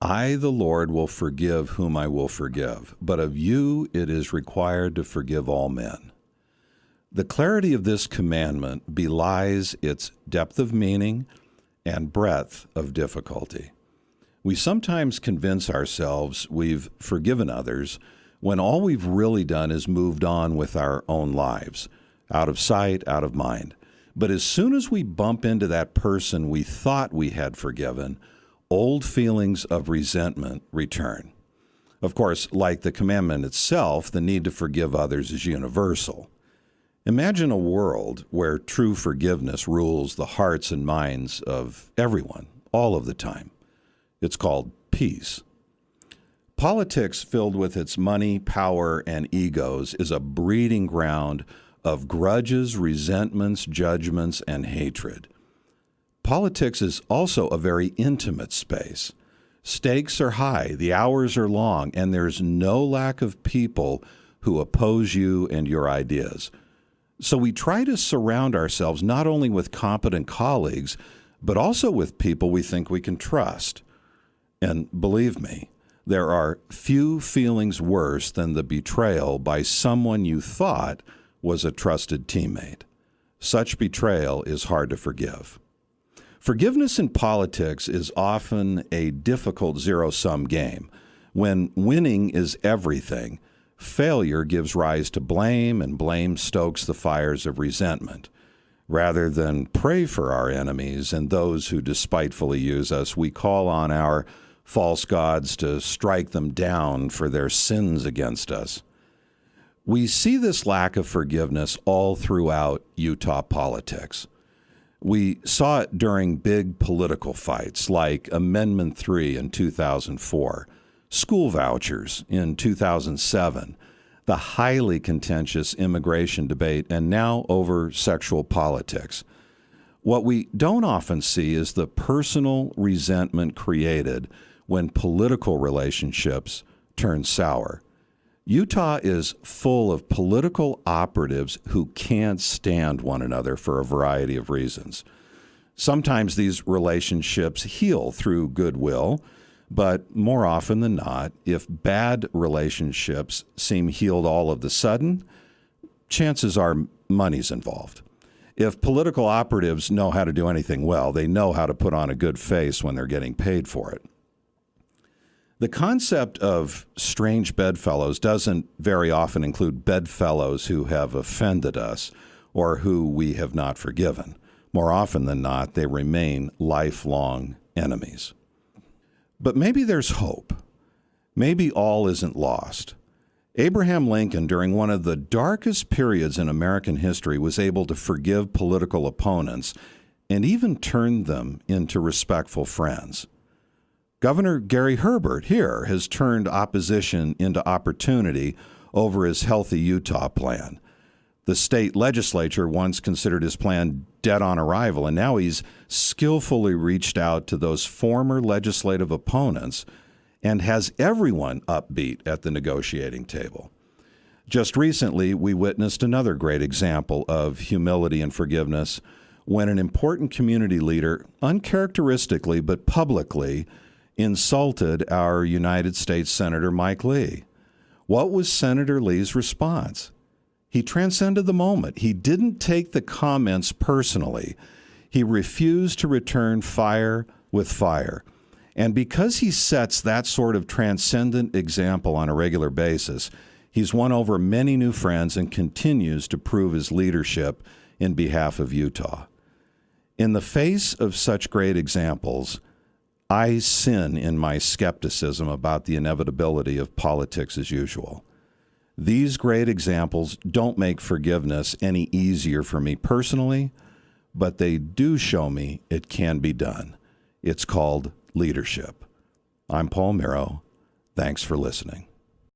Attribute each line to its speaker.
Speaker 1: I, the Lord, will forgive whom I will forgive, but of you it is required to forgive all men. The clarity of this commandment belies its depth of meaning and breadth of difficulty. We sometimes convince ourselves we've forgiven others when all we've really done is moved on with our own lives, out of sight, out of mind. But as soon as we bump into that person we thought we had forgiven, old feelings of resentment return. Of course, like the commandment itself, the need to forgive others is universal. Imagine a world where true forgiveness rules the hearts and minds of everyone, all of the time. It's called peace. Politics filled with its money, power, and egos is a breeding ground of grudges, resentments, judgments, and hatred. Politics is also a very intimate space. Stakes are high, the hours are long, and there's no lack of people who oppose you and your ideas. So we try to surround ourselves not only with competent colleagues, but also with people we think we can trust. And believe me, there are few feelings worse than the betrayal by someone you thought was a trusted teammate. Such betrayal is hard to forgive. Forgiveness in politics is often a difficult zero-sum game. When winning is everything, failure gives rise to blame, and blame stokes the fires of resentment. Rather than pray for our enemies and those who despitefully use us, we call on our false gods to strike them down for their sins against us. We see this lack of forgiveness all throughout Utah politics. We saw it during big political fights like Amendment 3 in 2004, school vouchers in 2007, the highly contentious immigration debate, and now over sexual politics. What we don't often see is the personal resentment created when political relationships turn sour. Utah is full of political operatives who can't stand one another for a variety of reasons. Sometimes these relationships heal through goodwill, but more often than not, if bad relationships seem healed all of the sudden, chances are money's involved. If political operatives know how to do anything well, they know how to put on a good face when they're getting paid for it. The concept of strange bedfellows doesn't very often include bedfellows who have offended us or who we have not forgiven. More often than not, they remain lifelong enemies. But maybe there's hope. Maybe all isn't lost. Abraham Lincoln, during one of the darkest periods in American history, was able to forgive political opponents and even turn them into respectful friends. Governor Gary Herbert here has turned opposition into opportunity over his Healthy Utah plan. The state legislature once considered his plan dead on arrival, and now he's skillfully reached out to those former legislative opponents and has everyone upbeat at the negotiating table. Just recently, we witnessed another great example of humility and forgiveness when an important community leader, uncharacteristically but publicly, insulted our United States Senator Mike Lee. What was Senator Lee's response? He transcended the moment. He didn't take the comments personally. He refused to return fire with fire. And because he sets that sort of transcendent example on a regular basis, he's won over many new friends and continues to prove his leadership in behalf of Utah. In the face of such great examples, I sin in my skepticism about the inevitability of politics as usual. These great examples don't make forgiveness any easier for me personally, but they do show me it can be done. It's called leadership. I'm Paul Mero. Thanks for listening.